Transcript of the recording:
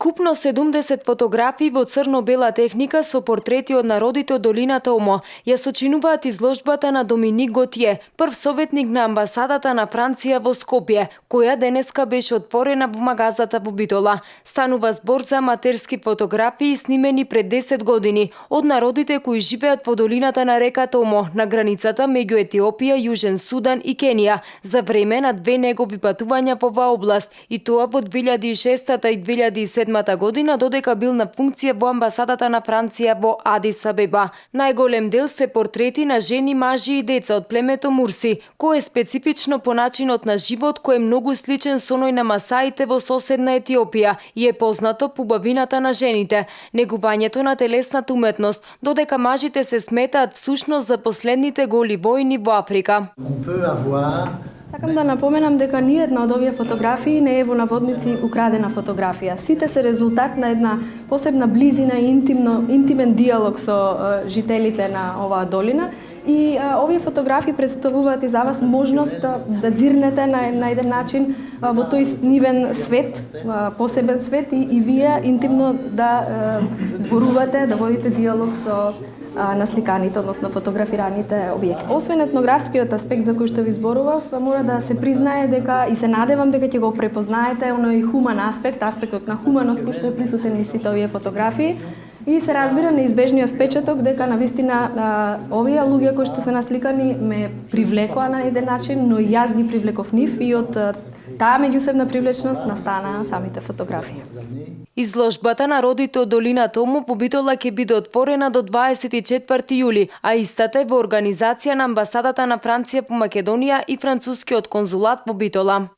Купно 70 фотографии во црно-бела техника со портрети од народите од долината Омо ја сочинуваат изложбата на Доминик Готје, прв советник на амбасадата на Франција во Скопје, која денеска беше отворена во магазата во Битола. Станува збор за аматерски фотографии снимени пред 10 години од народите кои живеат во долината на реката Омо, на границата меѓу Етиопија, Јужен Судан и Кенија, за време на две негови патувања во оваа област, и тоа во 2006 и 2007 година, додека бил на функција во амбасадата на Франција во Адис Абеба. Најголем дел се портрети на жени, мажи и деца од племето Мурси, кој е специфично по начинот на живот кој е многу сличен со оној на масаите во соседна Етиопија и е познато по убавината на жените, негувањето на телесната уметност, додека мажите се сметаат всушност за последните голи војни во Африка. Сакам да напоменам дека ни една од овие фотографии не е во наводници украдена фотографија. Сите се резултат на една посебна близина и интимен диалог со жителите на оваа долина. И овие фотографии представуваат и за вас можност да дзирнете на еден начин во тој нивен свет, посебен свет и вие интимно да зборувате, да водите диалог со насликаните, односно фотографираните објекти. Освен етнографскиот аспект за кој што ви зборував, мора да се признае дека и се надевам дека ќе го препознаете оној хуман аспект, аспектот на хуманост кој што е присутен во сите овие фотографии. И се разбира неизбежниот впечаток дека навистина овие луѓе кои што се насликани ме привлекоа на еден начин, но и јас ги привлеков нив и од таа меѓусебна привлечност настанаа самите фотографии. Изложбата Народите од долината Омо во Битола ќе биде отворена до 24 јули, а истата е во организација на амбасадата на Франција по Македонија и францускиот конзулат во Битола.